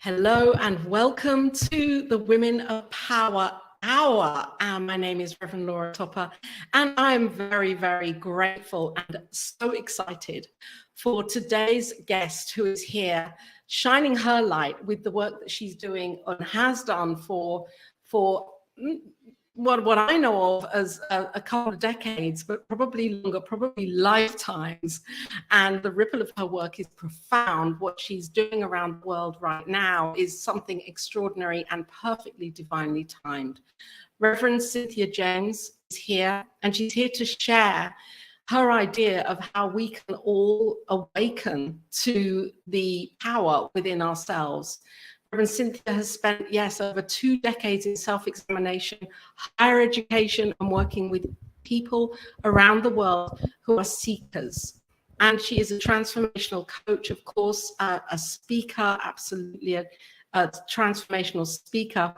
Hello and welcome to the Women of Power Hour. My name is Reverend Laura Topper, and I'm very, very grateful and so excited for today's guest who is here shining her light with the work that she's doing and has done for what I know of as a couple of decades, but probably longer, probably lifetimes. And the ripple of her work is profound. What she's doing around the world right now is something extraordinary and perfectly divinely timed. Reverend Cynthia James is here, and she's here to share her idea of how we can all awaken to the power within ourselves. Reverend Cynthia has spent, over 2 decades in self-examination, higher education, and working with people around the world who are seekers. And she is a transformational coach, of course, a speaker, absolutely a transformational speaker.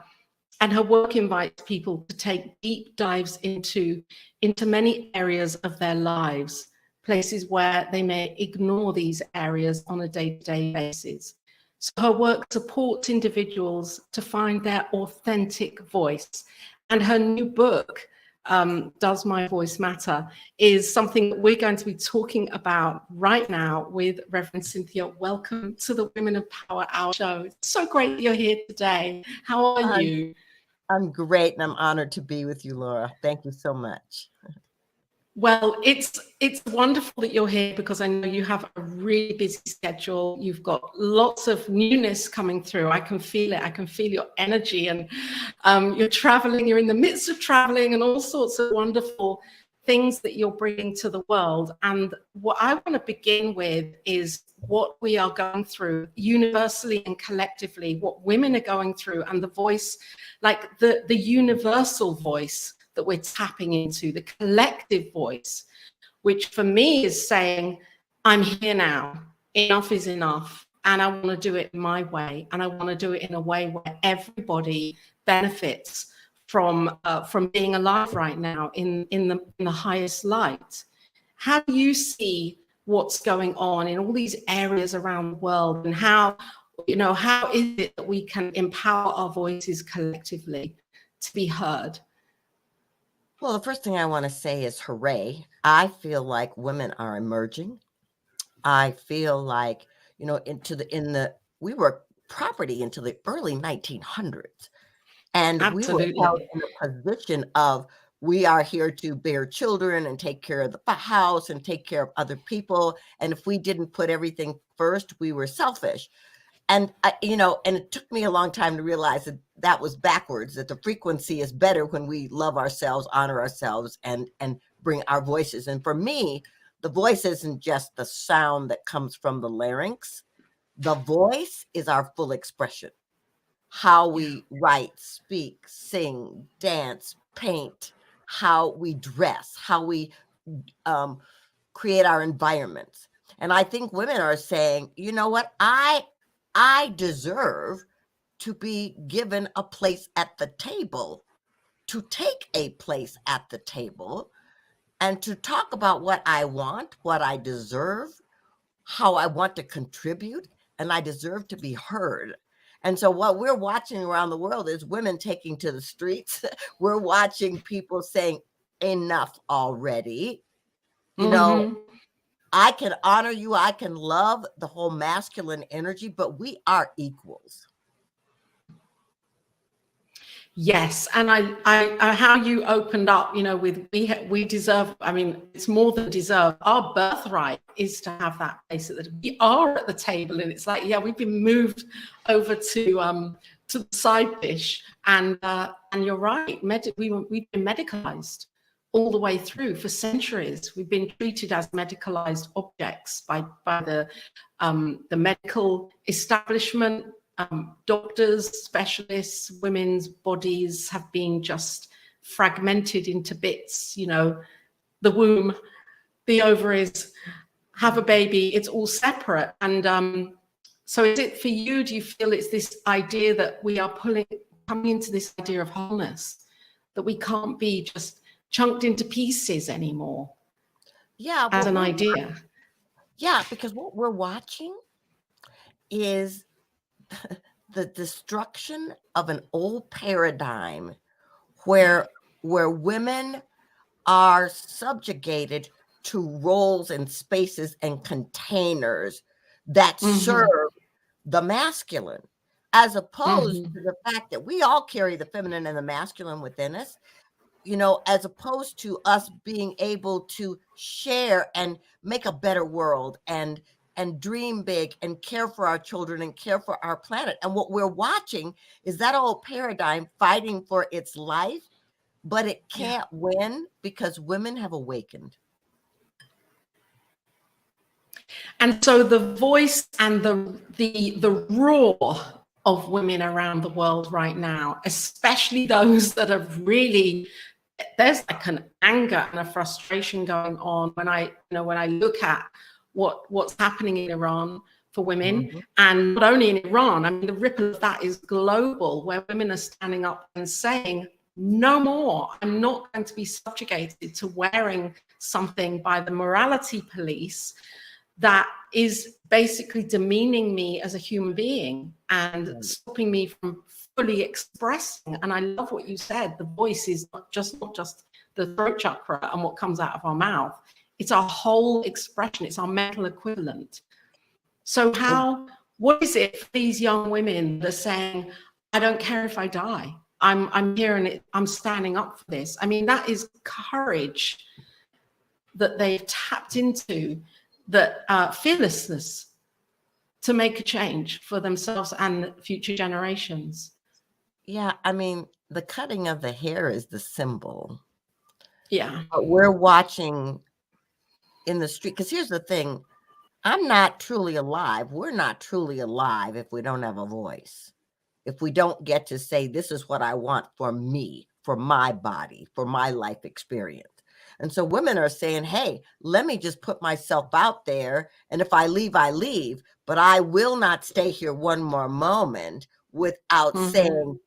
And her work invites people to take deep dives into many areas of their lives, places where they may ignore these areas on a day-to-day basis. So her work supports individuals to find their authentic voice. And her new book, Does My Voice Matter, is something that we're going to be talking about right now with Reverend Cynthia. Welcome to the Women of Power Hour show. It's so great that you're here today. How are you? I'm great, and I'm honored to be with you, Laura. Thank you so much. Well, it's wonderful that you're here because I know you have a really busy schedule. You've got lots of newness coming through. I can feel it. I can feel your energy, and you're traveling. You're in the midst of traveling, and all sorts of wonderful things that you're bringing to the world. And what I want to begin with is what we are going through universally and collectively, what women are going through, and the voice, like the universal voice that we're tapping into, the collective voice, which for me is saying, I'm here now, enough is enough, and I want to do it my way, and I want to do it in a way where everybody benefits from being alive right now in the highest light. How do you see what's going on in all these areas around the world, and how is it that we can empower our voices collectively to be heard? Well, the first thing I want to say is hooray. I feel like women are emerging. I feel like, we were property into the early 1900s. And Absolutely. We were held in a position of, we are here to bear children and take care of the house and take care of other people. And if we didn't put everything first, we were selfish. And, and it took me a long time to realize that was backwards, that the frequency is better when we love ourselves, honor ourselves, and bring our voices. And for me, the voice isn't just the sound that comes from the larynx. The voice is our full expression. How we write, speak, sing, dance, paint, how we dress, how we create our environments. And I think women are saying, you know what, I deserve to be given a place at the table, to take a place at the table, and to talk about what I want, what I deserve, how I want to contribute, and I deserve to be heard. And so what we're watching around the world is women taking to the streets. We're watching people saying, enough already. I can honor you. I can love the whole masculine energy, but we are equals. Yes, and I how you opened up, with we deserve. I mean, it's more than deserve. Our birthright is to have that place that we are at the table, and it's like, we've been moved over to the side dish, and you're right. We've been medicalized all the way through for centuries. We've been treated as medicalized objects by the medical establishment. Doctors, specialists, women's bodies have been just fragmented into bits, the womb, the ovaries, have a baby, it's all separate. And so is it for you, do you feel it's this idea that we are coming into this idea of wholeness, that we can't be just chunked into pieces anymore? Yeah. As an idea. Yeah, because what we're watching is the destruction of an old paradigm where women are subjugated to roles and spaces and containers that serve the masculine, as opposed to the fact that we all carry the feminine and the masculine within us, you know, as opposed to us being able to share and make a better world and dream big and care for our children and care for our planet. And what we're watching is that old paradigm fighting for its life, but it can't win because women have awakened. And so the voice and the roar of women around the world right now, especially those that have really, there's like an anger and a frustration going on when I look at what's happening in Iran for women, and not only in Iran, I mean, the ripple of that is global, where women are standing up and saying, no more, I'm not going to be subjugated to wearing something by the morality police that is basically demeaning me as a human being and stopping me from fully expressing. And I love what you said. The voice is not just the throat chakra and what comes out of our mouth. It's our whole expression. It's our mental equivalent. So what is it for these young women that are saying, I don't care if I die. I'm here and I'm standing up for this. I mean, that is courage that they've tapped into, that fearlessness to make a change for themselves and future generations. Yeah, I mean, the cutting of the hair is the symbol. Yeah. But we're watching in the street, because here's the thing, I'm not truly alive. We're not truly alive if we don't have a voice. If we don't get to say, this is what I want for me, for my body, for my life experience. And so women are saying, hey, let me just put myself out there. And if I leave, I leave. But I will not stay here one more moment without saying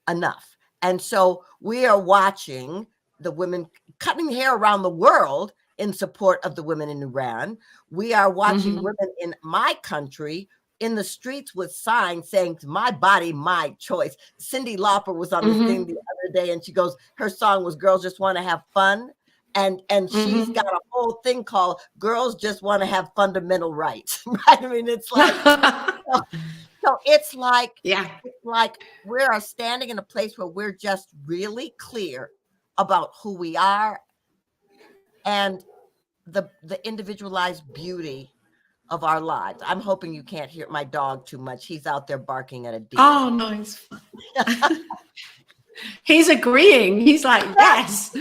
enough. And so we are watching the women cutting hair around the world in support of the women in Iran. We are watching women in my country in the streets with signs saying, my body, my choice. Cyndi Lauper was on this thing the other day, and she goes, her song was Girls Just Want to Have Fun. And she's got a whole thing called Girls Just Want to Have Fundamental Rights. Right? I mean, it's like, so it's like, it's like we are standing in a place where we're just really clear about who we are and the individualized beauty of our lives. I'm hoping you can't hear my dog too much. He's out there barking at a deer. Oh, no, it's fine. He's agreeing. He's like, yes.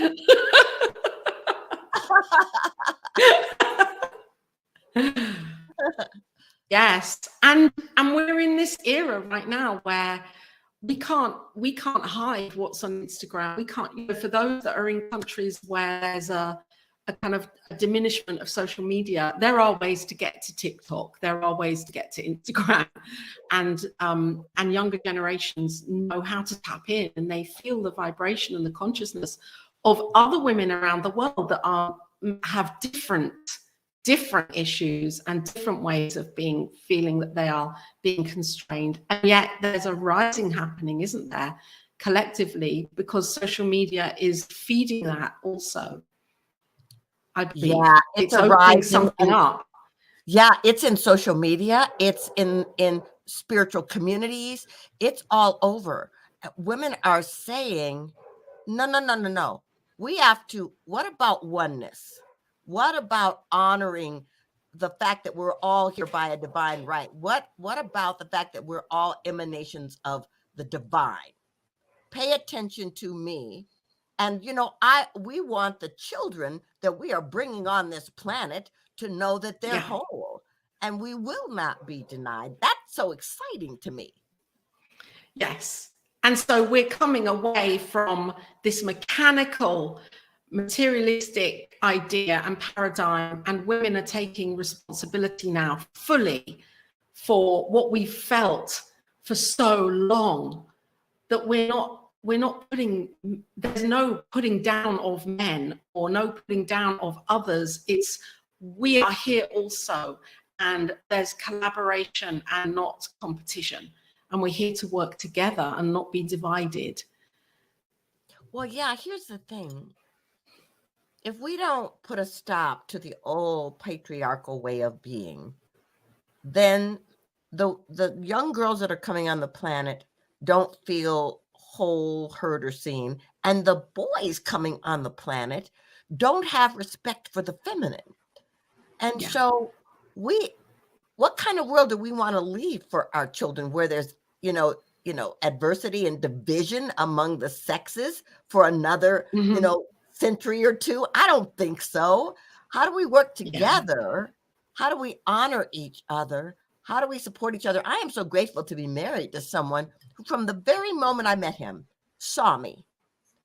Yes. And we're in this era right now where we can't hide what's on Instagram. We can't, you know, for those that are in countries where there's a kind of a diminishment of social media, there are ways to get to TikTok. There are ways to get to Instagram, and younger generations know how to tap in, and they feel the vibration and the consciousness of other women around the world that have different issues and different ways of feeling that they are being constrained. And yet there's a rising happening, isn't there, collectively, because social media is feeding that also. I believe. Yeah, it's opening something up. Yeah, it's in social media. It's in spiritual communities. It's all over. Women are saying, no. We have to, what about oneness? What about honoring the fact that we're all here by a divine right? What about the fact that we're all emanations of the divine? Pay attention to me. And, you know, we want the children that we are bringing on this planet to know that they're whole, and we will not be denied. That's so exciting to me. Yes. And so we're coming away from this mechanical, materialistic idea and paradigm, and women are taking responsibility now fully for what we felt for so long, that we're not putting, there's no putting down of men or no putting down of others. It's, we are here also, and there's collaboration and not competition. and we're here to work together and not be divided. Well, yeah, here's the thing. If we don't put a stop to the old patriarchal way of being, then the young girls that are coming on the planet don't feel whole, heard, or seen. And the boys coming on the planet don't have respect for the feminine. And Yeah. so what kind of world do we want to leave for our children where there's, adversity and division among the sexes for another, century or two? I don't think so. How do we work together? How do we honor each other? How do we support each other? I am so grateful to be married to someone who, from the very moment I met him, saw me,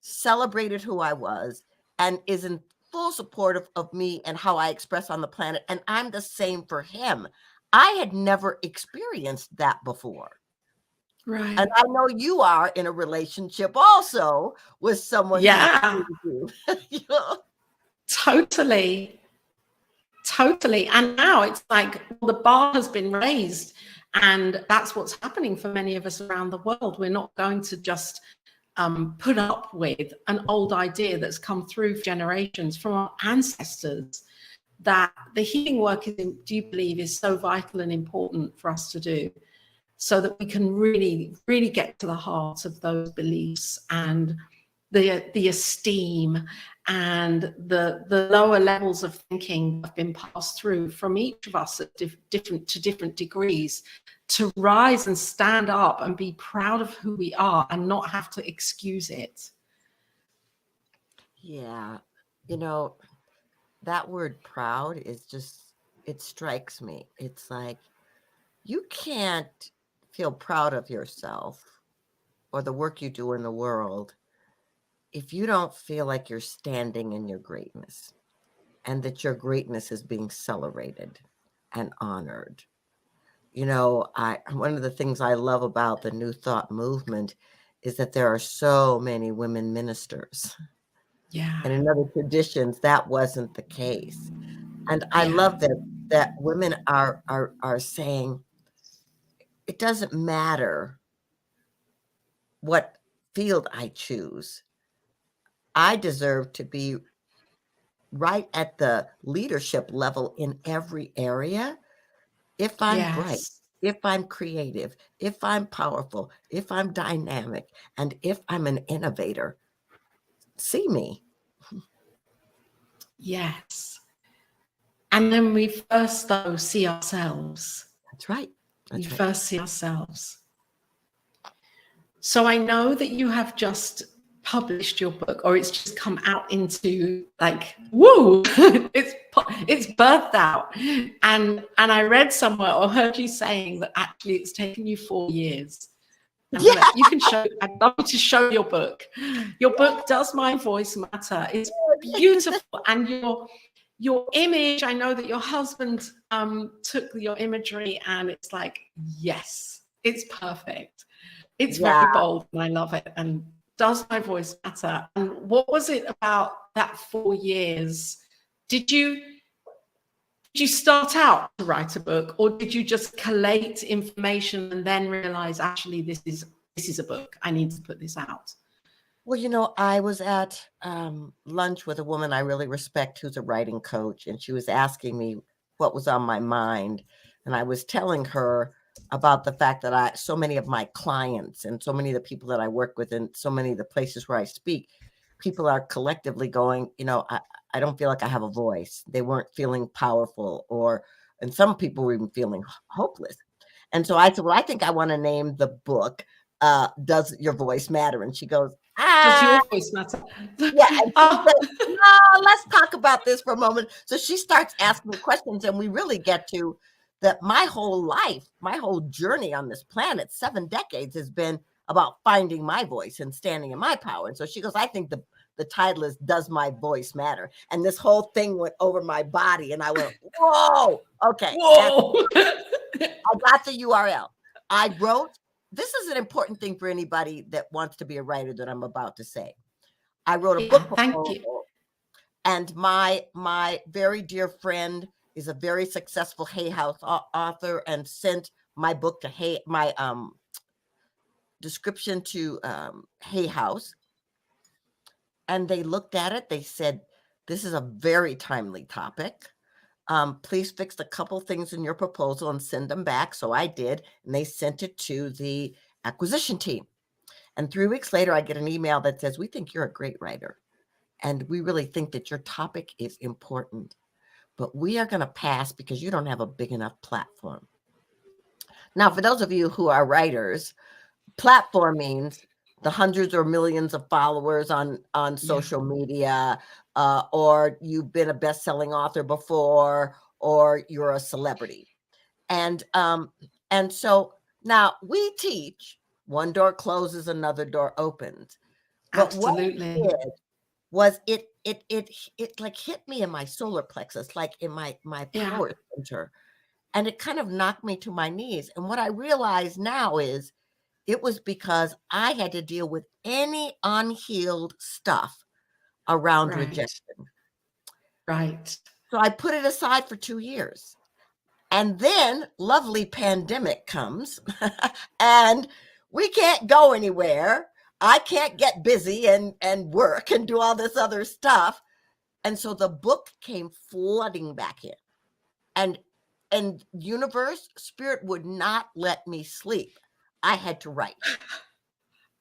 celebrated who I was, and is in full support of me and how I express on the planet. And I'm the same for him. I had never experienced that before. Right. And I know you are in a relationship also with someone. Yeah. Who Totally. And now it's like, well, the bar has been raised, and that's what's happening for many of us around the world. We're not going to just put up with an old idea that's come through generations from our ancestors, that the healing work do you believe is so vital and important for us to do, so that we can really, really get to the heart of those beliefs and the esteem and the lower levels of thinking have been passed through from each of us at different degrees, to rise and stand up and be proud of who we are and not have to excuse it. Yeah. That word proud is just, it strikes me. It's like, you can't feel proud of yourself or the work you do in the world if you don't feel like you're standing in your greatness and that your greatness is being celebrated and honored. One of the things I love about the New Thought movement is that there are so many women ministers. Yeah. And in other traditions, that wasn't the case. And I love that women are saying, it doesn't matter what field I choose. I deserve to be right at the leadership level in every area if I'm bright, if I'm creative, if I'm powerful, if I'm dynamic, and if I'm an innovator. See me. Yes. And then we first, though, see ourselves. That's right. We first see ourselves. So I know that you have just published your book, or it's just come out into, like, woo, it's birthed out. And I read somewhere or heard you saying that actually it's taken you 4 years. And you can show, I'd love you to show your book. Your book, Does My Voice Matter? It's beautiful. And your image, I know that your husband took your imagery, and it's like, yes, it's perfect. It's very bold, and I love it. And does my voice matter? And what was it about that 4 years? Did you start out to write a book, or did you just collate information and then realize, actually, this is a book, I need to put this out? Well, I was at lunch with a woman I really respect who's a writing coach, and she was asking me what was on my mind. And I was telling her about the fact that so many of my clients and so many of the people that I work with and so many of the places where I speak, people are collectively going, I don't feel like I have a voice. They weren't feeling powerful, and some people were even feeling hopeless. And so I said, well, I think I want to name the book, Does Your Voice Matter? And she goes, Does your voice matter? Yeah. And she said, no, let's talk about this for a moment. So she starts asking me questions, and we really get to that. My whole life, my whole journey on this planet, 7 decades, has been about finding my voice and standing in my power. And so she goes, I think the title is Does My Voice Matter? And this whole thing went over my body, and I went, whoa, okay. Whoa. I got the URL. I wrote, this is an important thing for anybody that wants to be a writer that I'm about to say. I wrote a book proposal, thank you. And my very dear friend is a very successful Hay House author, and sent my book to description to Hay House, and they looked at it. They said, "This is a very timely topic. Please fix a couple things in your proposal and send them back." So I did, and they sent it to the acquisition team. And 3 weeks later, I get an email that says, "We think you're a great writer, and we really think that your topic is important, but we are going to pass because you don't have a big enough platform." Now, for those of you who are writers, platform means the hundreds or millions of followers on social media, or you've been a best-selling author before, or you're a celebrity. And so now we teach one door closes, another door opens. But Absolutely. what it did was it like hit me in my solar plexus, like in my power center, and it kind of knocked me to my knees. And what I realize now is it was because I had to deal with any unhealed stuff around rejection. Right. So I put it aside for 2 years. And then lovely pandemic comes and we can't go anywhere. I can't get busy and work and do all this other stuff. And so the book came flooding back in. And universe, spirit would not let me sleep. I had to write.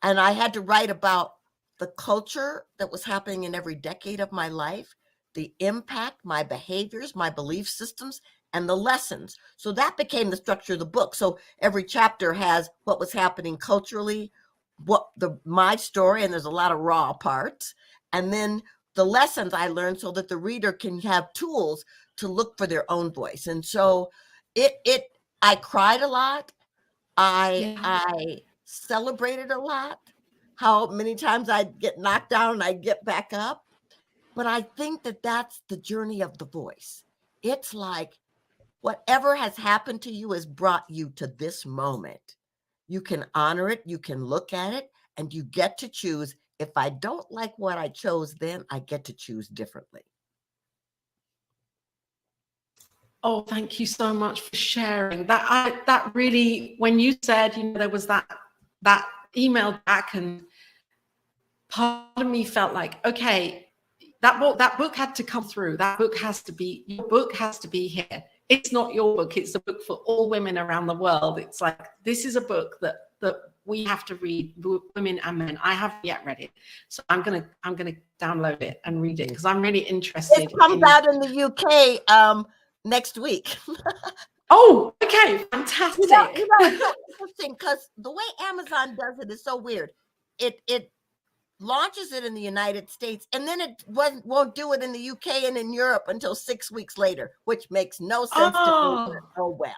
And I had to write about the culture that was happening in every decade of my life, the impact, my behaviors, my belief systems, and the lessons. So that became the structure of the book. So every chapter has what was happening culturally, my story, and there's a lot of raw parts, and then the lessons I learned so that the reader can have tools to look for their own voice. And so I cried a lot. I celebrated a lot, how many times I'd get knocked down and I'd get back up. But I think that that's the journey of the voice. It's like whatever has happened to you has brought you to this moment. You can honor it, you can look at it, and you get to choose. If I don't like what I chose then, I get to choose differently. Oh, thank you so much for sharing that. That really, when you said, there was that email back, and part of me felt like, okay, that book had to come through. That book has to be, your book has to be here. It's not your book. It's a book for all women around the world. It's like, this is a book that we have to read, women and men. I haven't yet read it, so I'm gonna download it and read it because I'm really interested. It comes out in the UK next week. Oh, okay, fantastic. It's so interesting because the way Amazon does it is so weird. It launches it in the United States, and then it won't do it in the UK and in Europe until 6 weeks later, which makes no sense to me. Oh, well.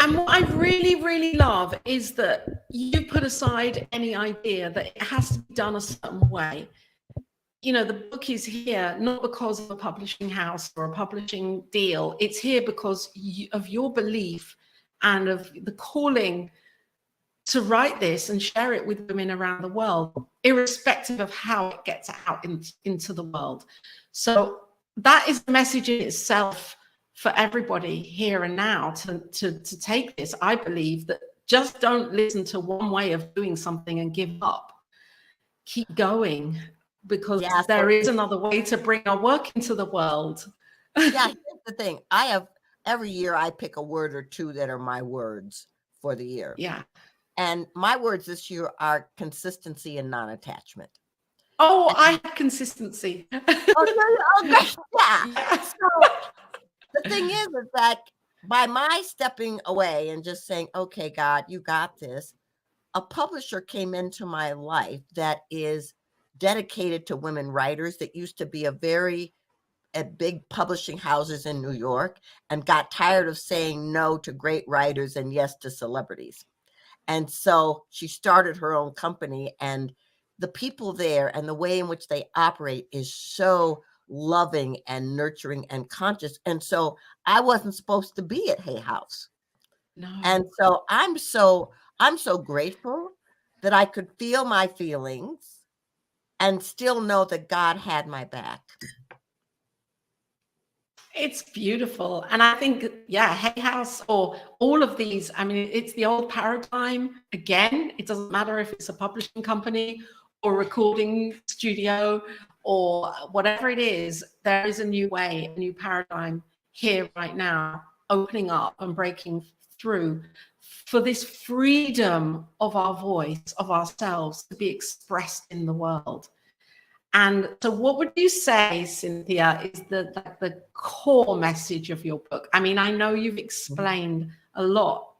And what I really, really love is that you put aside any idea that it has to be done a certain way. The book is here not because of a publishing house or a publishing deal. It's here because of your belief and of the calling to write this and share it with women around the world, irrespective of how it gets out into the world. So that is the message in itself for everybody here and now to take this. I believe that just don't listen to one way of doing something and give up. Keep going, because there is another way to bring our work into the world. Yeah, here's the thing. Every year I pick a word or two that are my words for the year. Yeah. And my words this year are consistency and non-attachment. Oh, I have consistency. Okay. Yeah. So the thing is that by my stepping away and just saying, okay, God, you got this, a publisher came into my life that is dedicated to women writers, that used to be at big publishing houses in New York and got tired of saying no to great writers and yes to celebrities. And so she started her own company, and the people there and the way in which they operate is so loving and nurturing and conscious. And so I wasn't supposed to be at Hay House. No. And so I'm so grateful that I could feel my feelings and still know that God had my back. It's beautiful. And I think, yeah, Hay House or all of these, I mean, it's the old paradigm. Again, it doesn't matter if it's a publishing company or recording studio or whatever it is, there is a new way, a new paradigm here right now, opening up and breaking through for this freedom of our voice, of ourselves to be expressed in the world. And so what would you say, Cynthia, is the core message of your book? I mean, I know you've explained a lot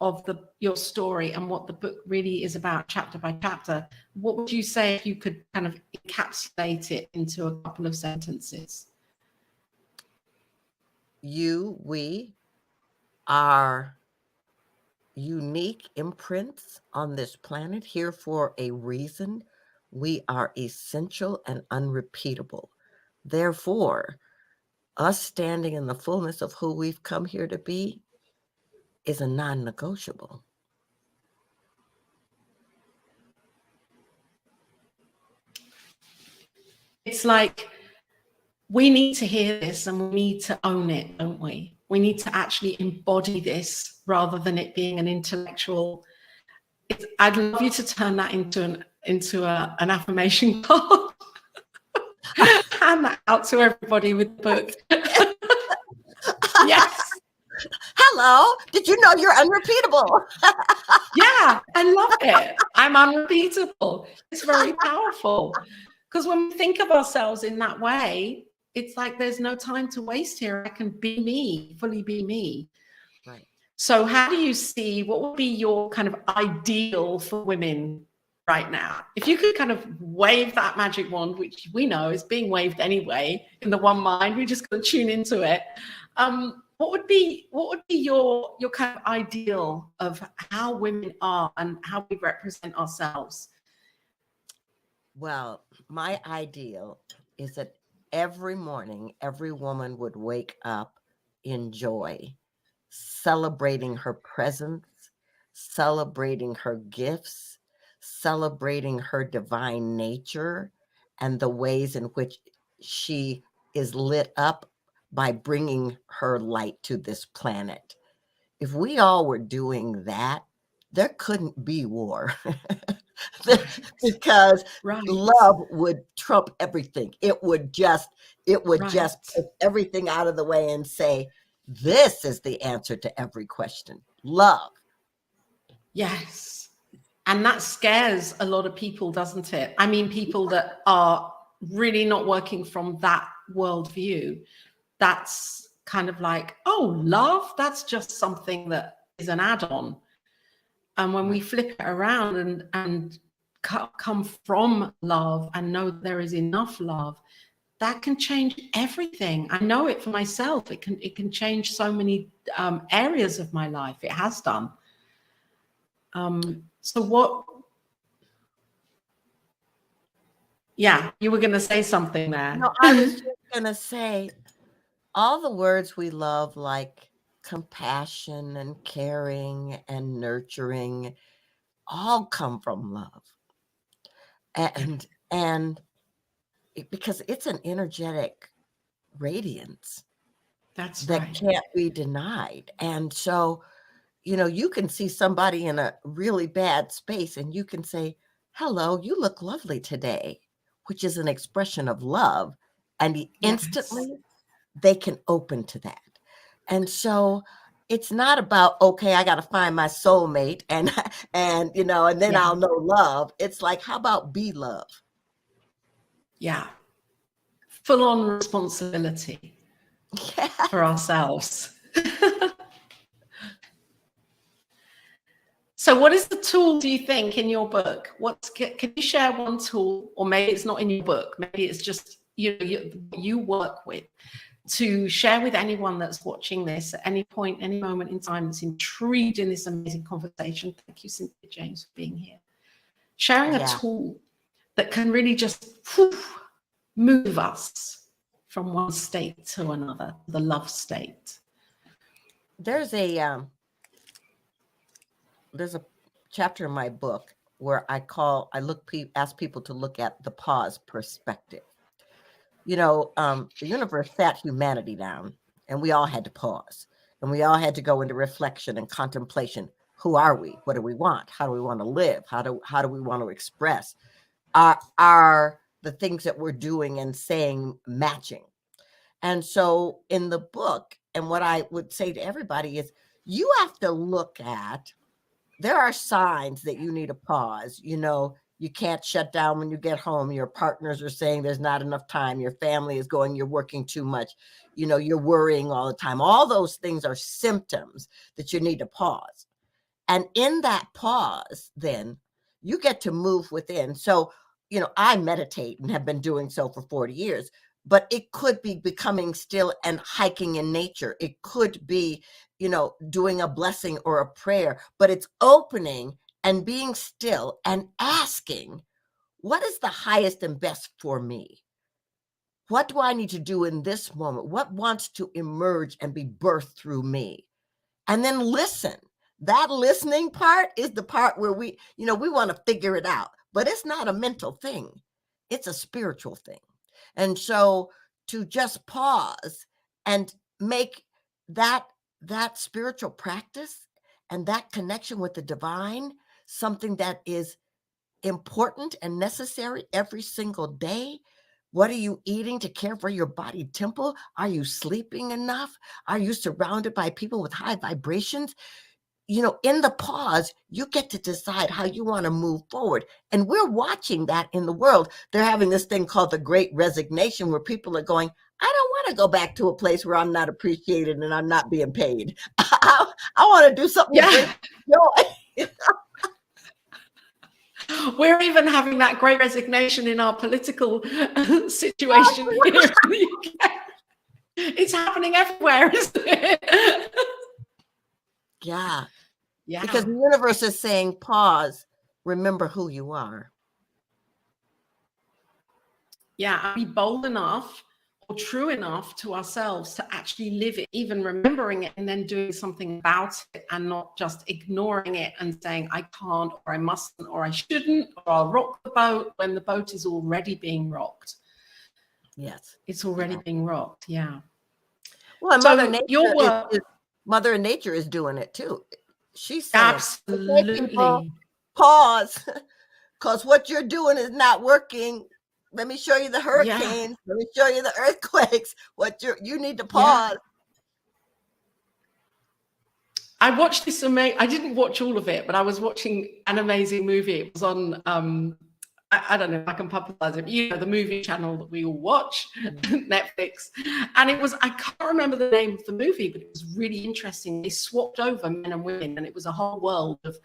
of your story and what the book really is about chapter by chapter. What would you say if you could kind of encapsulate it into a couple of sentences? We are unique imprints on this planet here for a reason. We are essential and unrepeatable. Therefore, us standing in the fullness of who we've come here to be is a non-negotiable. It's like we need to hear this and we need to own it, don't we? We need to actually embody this rather than it being an intellectual. I'd love you to turn that into an affirmation card. Hand that out to everybody with the book. Yes. Hello, did you know you're unrepeatable? Yeah, I love it. I'm unrepeatable. It's very powerful. Because when we think of ourselves in that way, it's like there's no time to waste here. I can be me, fully be me. Right. So how do you see, what would be your kind of ideal for women right now? If you could kind of wave that magic wand, which we know is being waved anyway in the one mind, we just got to tune into it. What would be your kind of ideal of how women are and how we represent ourselves? Well, my ideal is that every morning, every woman would wake up in joy, celebrating her presence, celebrating her gifts, celebrating her divine nature, and the ways in which she is lit up by bringing her light to this planet. If we all were doing that, there couldn't be war. Because Right. love would trump everything. It would just Right. put everything out of the way and say, this is the answer to every question. Love. Yes. And that scares a lot of people, doesn't it? I mean, people that are really not working from that worldview. That's kind of like, oh, love, that's just something that is an add-on. And when we flip it around and come from love and know there is enough love, that can change everything. I know it for myself. It can change so many areas of my life. It has done. So what? Yeah, you were going to say something there. No, I was just going to say all the words we love, like compassion and caring and nurturing, all come from love. And because it's an energetic radiance That's that right. can't be denied. And so, you can see somebody in a really bad space and you can say, hello, you look lovely today, which is an expression of love. And instantly they can open to that. And so it's not about, okay, I got to find my soulmate and then I'll know love. It's like, how about be love? Yeah. Full on responsibility for ourselves. So what is the tool, do you think, in your book? Can you share one tool, or maybe it's not in your book, maybe it's just you work with, to share with anyone that's watching this at any point, any moment in time, that's intrigued in this amazing conversation? Thank you, Cynthia James, for being here. Sharing a tool that can really just move us from one state to another, the love state. There's a chapter in my book where ask people to look at the pause perspective. the universe sat humanity down, and we all had to pause, and we all had to go into reflection and contemplation. Who are we? What do we want? How do we want to live? How do we want to express? Are the things that we're doing and saying matching? And so in the book, and what I would say to everybody is, you have to look at, there are signs that you need to pause. You can't shut down when you get home. Your partners are saying there's not enough time. Your family is going, you're working too much. You're worrying all the time. All those things are symptoms that you need to pause. And in that pause, then you get to move within. So, I meditate and have been doing so for 40 years, but it could be becoming still and hiking in nature. It could be, doing a blessing or a prayer, but it's opening and being still and asking, what is the highest and best for me? What do I need to do in this moment? What wants to emerge and be birthed through me? And then listen. That listening part is the part where we want to figure it out, but it's not a mental thing. It's a spiritual thing. And so to just pause and make that spiritual practice and that connection with the divine something that is important and necessary every single day. What are you eating to care for your body temple? Are you sleeping enough? Are you surrounded by people with high vibrations? In the pause, you get to decide how you want to move forward. And we're watching that in the world. They're having this thing called the Great Resignation, where people are going, I don't want to go back to a place where I'm not appreciated and I'm not being paid. I want to do something to bring joy. We're even having that great resignation in our political situation here in the UK. It's happening everywhere, isn't it? Yeah. Yeah. Because the universe is saying, pause, remember who you are. Yeah, and be bold enough or true enough to ourselves to actually live it, even remembering it and then doing something about it, and not just ignoring it and saying, I can't, or I mustn't, or I shouldn't, or I'll rock the boat, when the boat is already being rocked. Yes. It's already being rocked. Yeah. Well, So Mother Nature is doing it too. She's saying, absolutely, okay, people, pause, because what you're doing is not working. Let me show you the hurricanes. Let me show you the earthquakes. You need to pause. I watched this I didn't watch all of it, but I was watching an amazing movie. It was on I don't know if I can publicize it, the movie channel that we all watch, Netflix. And I can't remember the name of the movie, but it was really interesting. They swapped over men and women, and it was a whole world of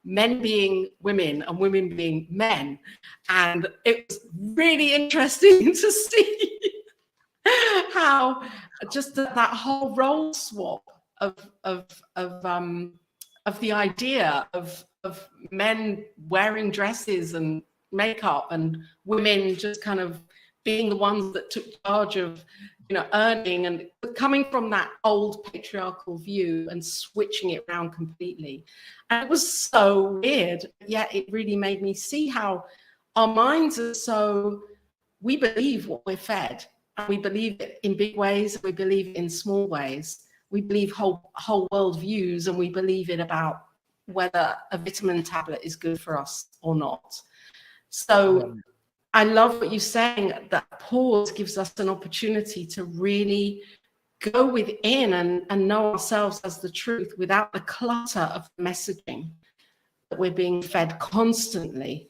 men being women and women being men. And it was really interesting to see how just that whole role swap of the idea of men wearing dresses and makeup and women just kind of being the ones that took charge of earning, and coming from that old patriarchal view and switching it around completely. And it was so weird, yet it really made me see how our minds are so, we believe what we're fed, and we believe it in big ways, we believe it in small ways, we believe whole world views, and we believe it about whether a vitamin tablet is good for us or not. So I love what you're saying, that pause gives us an opportunity to really go within and know ourselves as the truth without the clutter of messaging that we're being fed constantly.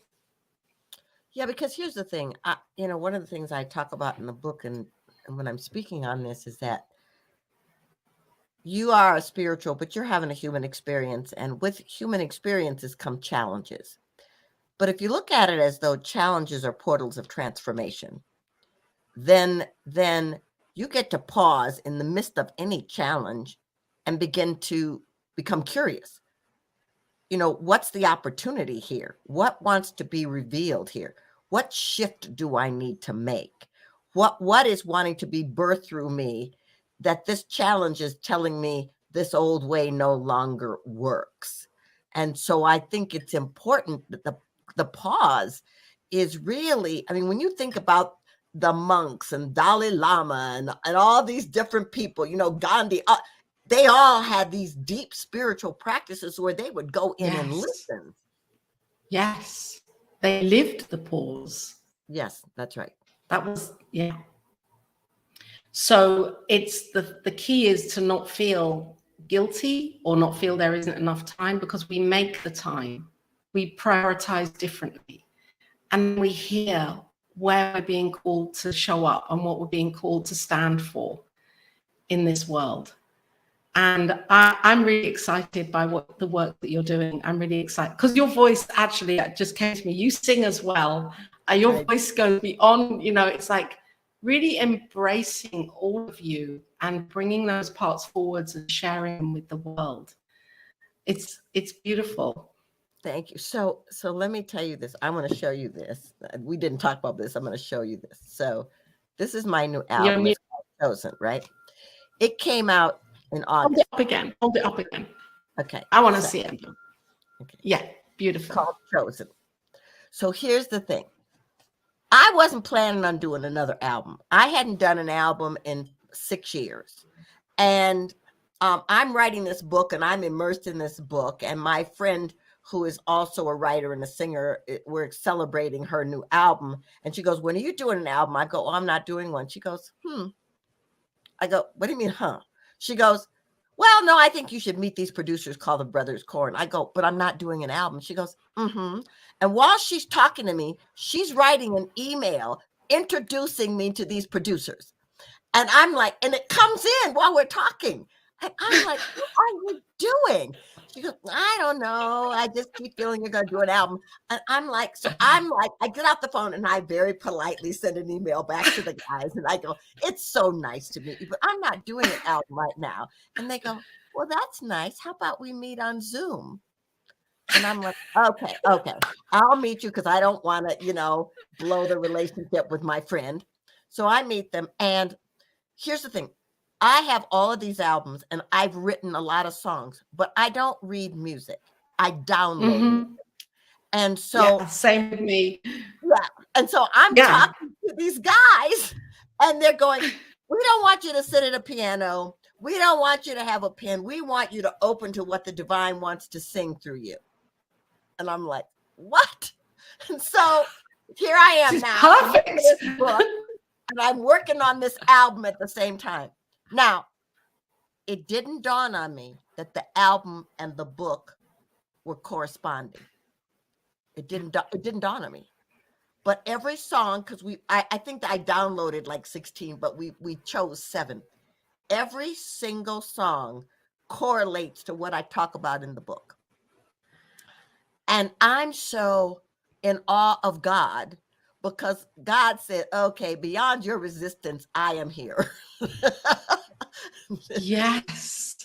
Yeah, because here's the thing, one of the things I talk about in the book and when I'm speaking on this is that you are a spiritual, but you're having a human experience, and with human experiences come challenges. But if you look at it as though challenges are portals of transformation, then you get to pause in the midst of any challenge and begin to become curious. What's the opportunity here? What wants to be revealed here? What shift do I need to make? What is wanting to be birthed through me, that this challenge is telling me this old way no longer works? And so I think it's important that the pause is really, when you think about the monks and Dalai Lama and all these different people, you know, Gandhi, they all had these deep spiritual practices where they would go in and listen. Yes. They lived the pause. Yes, that's right. That was, yeah. So it's the key is to not feel guilty or not feel there isn't enough time, because we make the time. We prioritize differently. And we hear where we're being called to show up and what we're being called to stand for in this world. And I'm really excited by what the work that you're doing. I'm really excited because your voice actually just came to me. You sing as well. Your voice goes beyond, you know, it's like really embracing all of you and bringing those parts forwards and sharing them with the world. It's beautiful. Thank you. So let me tell you this. I want to show you this. We didn't talk about this. I'm going to show you this. So this is my new album. It's called Chosen, right? It came out in August. Hold it up again. Okay. I want to see it. Okay. Yeah, beautiful. Called Chosen. So here's the thing. I wasn't planning on doing another album. I hadn't done an album in 6 years. And I'm writing this book and I'm immersed in this book. And my friend, who is also a writer and a singer, we're celebrating her new album. And she goes, when are you doing an album? I go, oh, I'm not doing one. She goes, I go, what do you mean, huh? She goes, well, no, I think you should meet these producers called the Brothers Corn. I go, but I'm not doing an album. She goes, mm-hmm. And while she's talking to me, she's writing an email introducing me to these producers. And I'm like, and it comes in while we're talking. And I'm like, what are you doing? She goes, I don't know. I just keep feeling you're going to do an album. And I'm like, I get off the phone and I very politely send an email back to the guys. And I go, it's so nice to meet you, but I'm not doing an album right now. And they go, well, that's nice. How about we meet on Zoom? And I'm like, okay, I'll meet you because I don't want to, you know, blow the relationship with my friend. So I meet them. And here's the thing. I have all of these albums and I've written a lot of songs, but I don't read music. I download music. And so same with me. Yeah. And so I'm talking to these guys and they're going, we don't want you to sit at a piano. We don't want you to have a pen. We want you to open to what the divine wants to sing through you. And I'm like, what? And so here I am now. Perfect. Book, and I'm working on this album at the same time. Now, it didn't dawn on me that the album and the book were corresponding. It didn't dawn on me. But every song, because I think that I downloaded like 16, but we chose 7. Every single song correlates to what I talk about in the book. And I'm so in awe of God because God said, okay, beyond your resistance, I am here. Yes.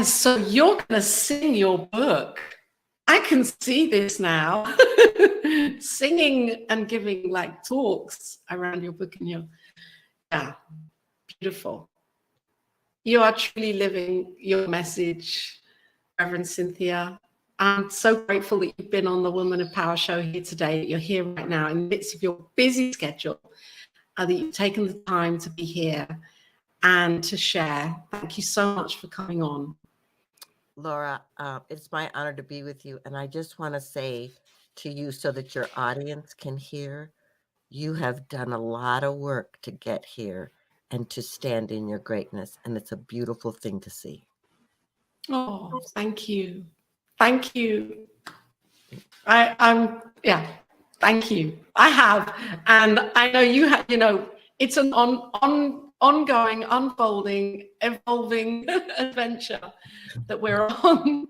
So you're going to sing your book. I can see this now. Singing and giving like talks around your book and beautiful. You are truly living your message, Reverend Cynthia. I'm so grateful that you've been on the Woman of Power show here today, that you're here right now in the midst of your busy schedule, that you've taken the time to be here and to share. Thank you so much for coming on. Laura, it's my honor to be with you. And I just want to say to you so that your audience can hear, you have done a lot of work to get here and to stand in your greatness. And it's a beautiful thing to see. Oh, thank you. Thank you. Thank you. I have. And I know you have, you know, it's an ongoing, unfolding, evolving adventure that we're on.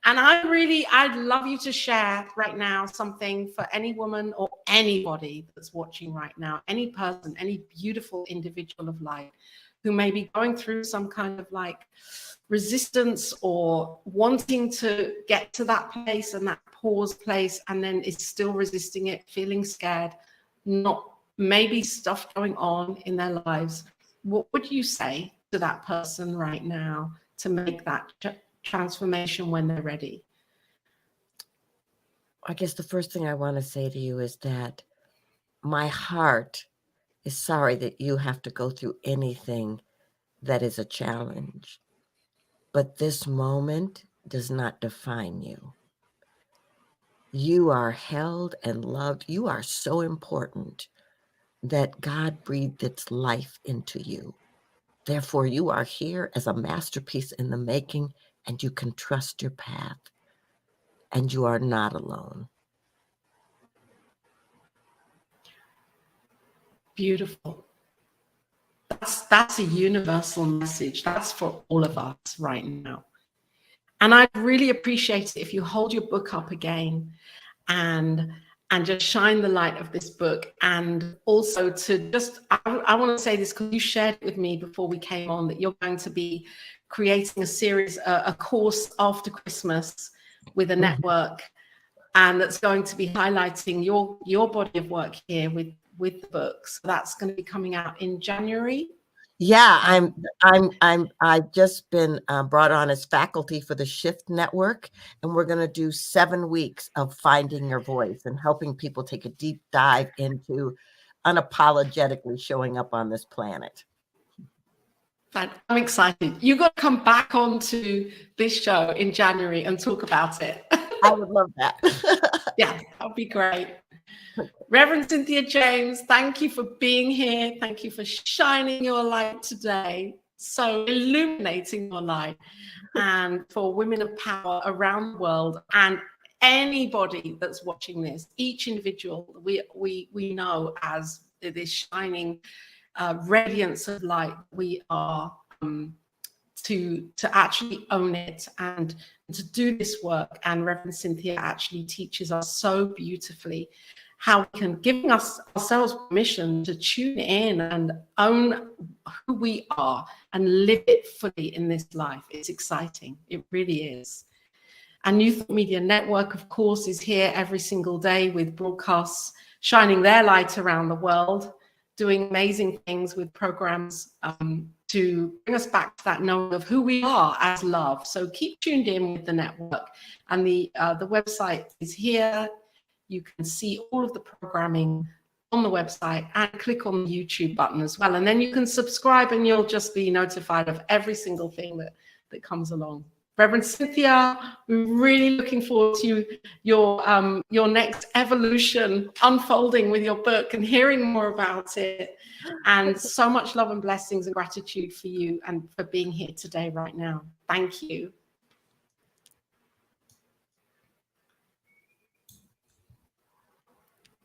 And I'd love you to share right now something for any woman or anybody that's watching right now, any person, any beautiful individual of light who may be going through some kind of like resistance or wanting to get to that place and that pause place, and then is still resisting it, feeling scared, not maybe stuff going on in their lives. What would you say to that person right now to make that transformation when they're ready? I guess the first thing I want to say to you is that my heart is sorry that you have to go through anything that is a challenge. But this moment does not define you. You are held and loved. You are so important that God breathed its life into you. Therefore, you are here as a masterpiece in the making, and you can trust your path. And you are not alone. Beautiful. That's a universal message. That's for all of us right now. And I'd really appreciate it if you hold your book up again and just shine the light of this book. And also to just, I want to say this because you shared it with me before we came on, that you're going to be creating a series, a course after Christmas with a network, and that's going to be highlighting your body of work here with the books. So that's going to be coming out in January. Yeah, I've just been brought on as faculty for the Shift Network, and we're going to do 7 weeks of finding your voice and helping people take a deep dive into unapologetically showing up on this planet. I'm excited. You've got to come back onto this show in January and talk about it. I would love that. Yeah, that would be great. Reverend Cynthia James, thank you for being here. Thank you for shining your light today, so illuminating your light, and for women of power around the world, and anybody that's watching this, each individual we know as this shining radiance of light. We are to actually own it and to do this work. And Reverend Cynthia actually teaches us so beautifully how we can, giving us ourselves permission to tune in and own who we are and live it fully in this life. It's exciting. It really is. And New Thought Media Network, of course, is here every single day with broadcasts shining their light around the world, doing amazing things with programs to bring us back to that knowing of who we are as love. So keep tuned in with the network. And the website is here. You can see all of the programming on the website and click on the YouTube button as well. And then you can subscribe and you'll just be notified of every single thing that comes along. Reverend Cynthia, we're really looking forward to your next evolution unfolding with your book and hearing more about it. And so much love and blessings and gratitude for you and for being here today, right now. Thank you.